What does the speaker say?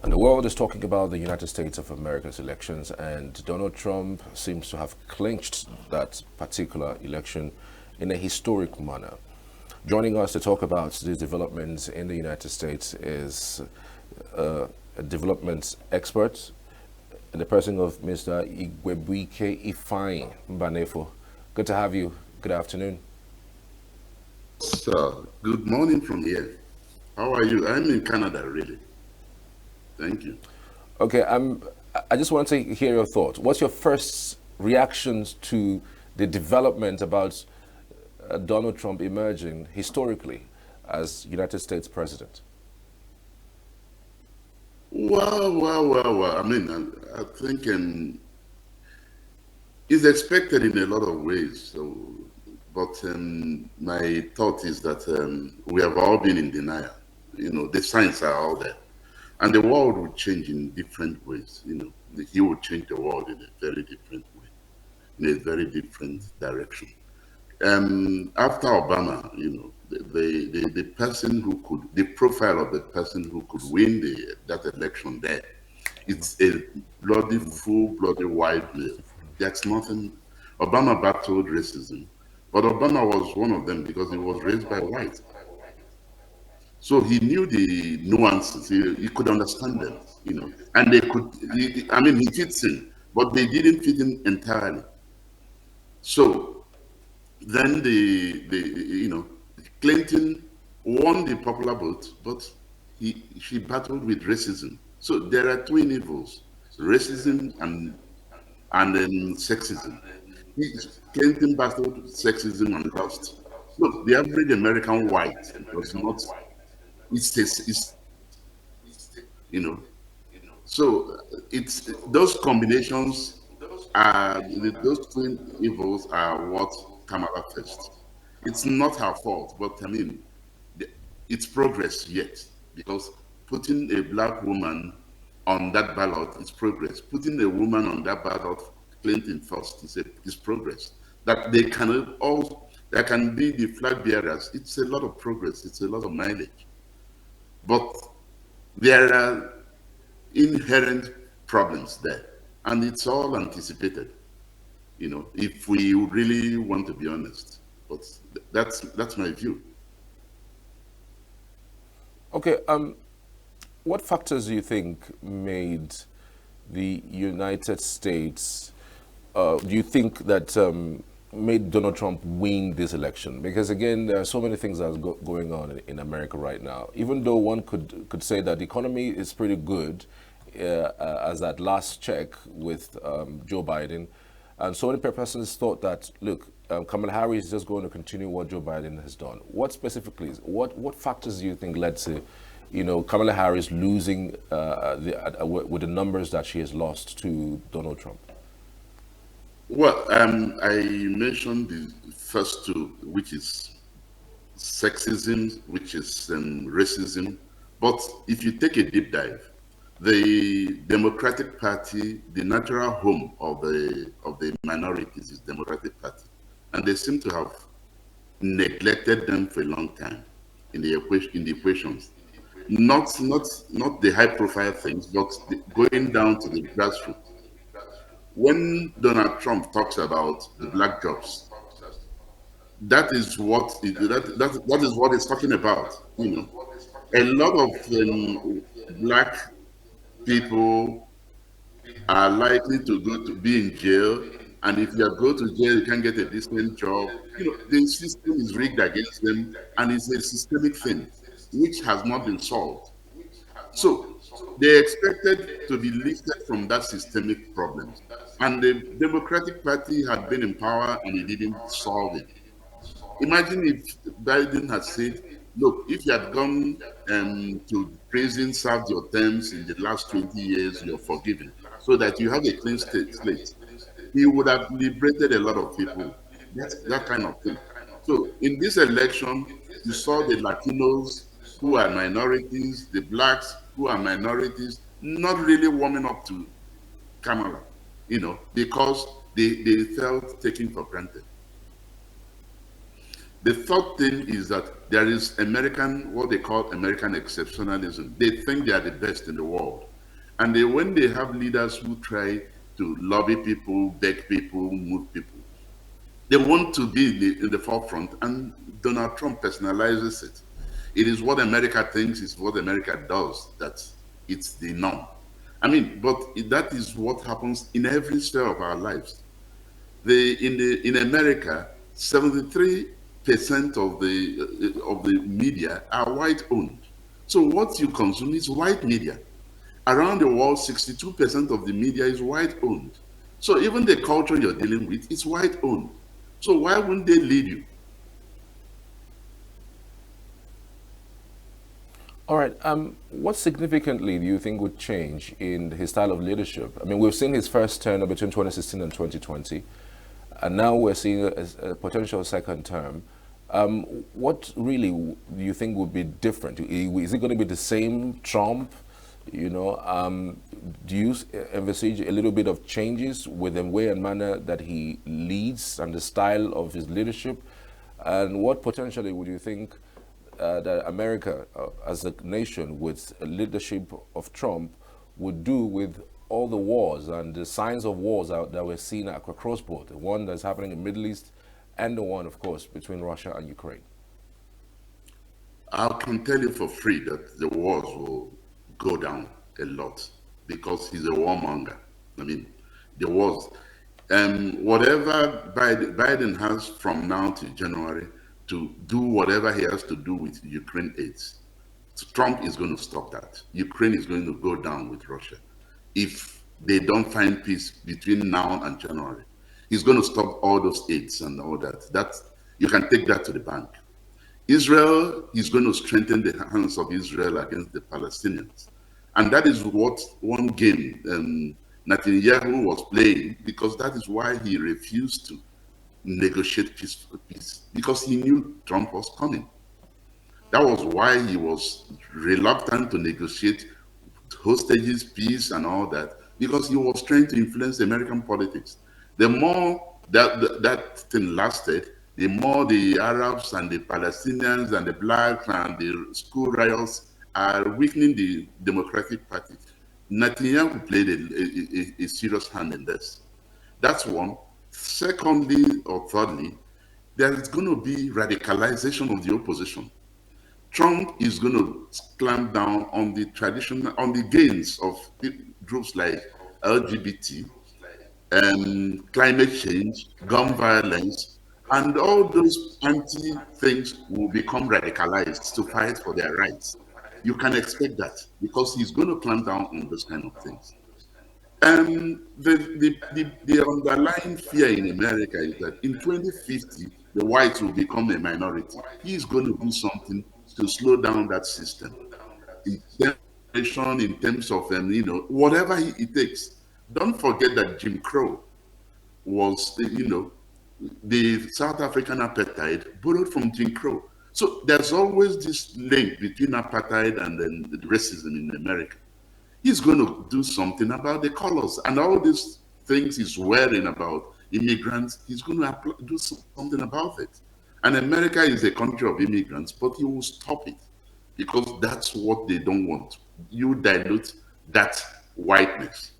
And the world is talking about the United States of America's elections, and Donald Trump seems to have clinched that particular election in a historic manner. Joining us to talk about these developments in the United States is a development expert in the person of Mr. Igwebuike Ifeanyi Mbanefo. Good to have you. Good afternoon. So, good morning from here. How are you? I'm in Canada, really. Thank you. Okay, I just want to hear your thoughts. What's your first reactions to the development about Donald Trump emerging historically as United States president? Well. I think it's expected in a lot of ways. But my thought is that we have all been in denial. The signs are all there. And the world will change in different ways. He will change the world in a very different way, in a very different direction. After Obama, the person who could, the profile of the person who could win that election there, it's a bloody, full-blooded white male. That's nothing. Obama battled racism, but Obama was one of them because he was raised by whites. So he knew the nuances. He could understand them, and they could. He fits in, but they didn't fit in entirely. So then Clinton won the popular vote, but she battled with racism. So there are twin evils: racism and then sexism. Clinton battled sexism and lost. Look, the average American white does not. It's you know. So it's those combinations are those twin evils are what Kamala faced. It's not her fault, but it's progress yet because putting a black woman on that ballot is progress. Putting a woman on that ballot, Clinton first, is progress. That they can all that can be the flag bearers. It's a lot of progress. It's a lot of mileage, but there are inherent problems there, and it's all anticipated. If we really want to be honest, but that's my view. Okay, what factors do you think made the United States, do you think that made Donald Trump win this election? Because again, there are so many things that are going on in America right now. Even though one could say that the economy is pretty good, as at last check with Joe Biden, and so many persons thought that, look, Kamala Harris is just going to continue what Joe Biden has done. What specifically, what factors do you think led to, Kamala Harris losing with the numbers that she has lost to Donald Trump? Well, I mentioned the first two, which is sexism, which is racism. But if you take a deep dive, the Democratic Party, the natural home of the minorities is Democratic Party, and they seem to have neglected them for a long time in the equations. Not the high profile things, but going down to the grassroots. When Donald Trump talks about the black jobs, that is that is what he's talking about. A lot of black people are likely to go to be in jail, and if you go to jail, you can't get a decent job. The system is rigged against them, and it's a systemic thing which has not been solved. So they expected to be lifted from that systemic problems. And the Democratic Party had been in power and it didn't solve it. Imagine if Biden had said, look, if you had gone to prison, served your terms in the last 20 years, you're forgiven, so that you have a clean slate. He would have liberated a lot of people. That's that kind of thing. So in this election, you saw the Latinos who are minorities, the blacks who are minorities, not really warming up to Kamala, because they felt taken for granted. The third thing is that there is American, what they call American exceptionalism. They think they are the best in the world. And when they have leaders who try to lobby people, beg people, move people, they want to be in the forefront, and Donald Trump personalizes it. It is what America thinks, it's what America does, that it's the norm. I mean, but that is what happens in every sphere of our lives. In America, 73% of the media are white owned. So what you consume is white media. Around the world, 62% of the media is white owned. So even the culture you're dealing with is white owned. So why wouldn't they lead you? All right. What significantly do you think would change in his style of leadership? I mean, we've seen his first term between 2016 and 2020, and now we're seeing a potential second term. What really do you think would be different? Is it going to be the same Trump? You know, do you envisage a little bit of changes with the way and manner that he leads and the style of his leadership? And what potentially would you think that America, as a nation, with a leadership of Trump, would do with all the wars and the signs of wars that we're seeing across both, the one that's happening in the Middle East and the one, of course, between Russia and Ukraine? I can tell you for free that the wars will go down a lot because he's a warmonger. I mean, the wars, whatever Biden has from now to January to do whatever he has to do with Ukraine aids, Trump is going to stop that. Ukraine is going to go down with Russia. If they don't find peace between now and January, he's going to stop all those aids and all that. That you can take that to the bank. Israel is going to strengthen the hands of Israel against the Palestinians. And that is what one game Netanyahu was playing, because that is why he refused to negotiate peace, because he knew Trump was coming. That was why he was reluctant to negotiate hostages, peace, and all that, because he was trying to influence American politics. The more that thing lasted, the more the Arabs and the Palestinians and the blacks and the school riots are weakening the Democratic Party. Netanyahu played a serious hand in this. That's one. Secondly, or thirdly, there is going to be radicalization of the opposition. Trump is going to clamp down on the traditional, on the gains of groups like LGBT, climate change, gun violence, and all those anti things will become radicalized to fight for their rights. You can expect that because he's going to clamp down on those kind of things. The underlying fear in America is that in 2050, the whites will become a minority. He's going to do something to slow down that system in in terms of, whatever it takes. Don't forget that Jim Crow was, the South African apartheid borrowed from Jim Crow. So there's always this link between apartheid and then the racism in America. He's going to do something about the colors and all these things he's worrying about immigrants. He's going to do something about it. And America is a country of immigrants, but he will stop it because that's what they don't want. You dilute that whiteness.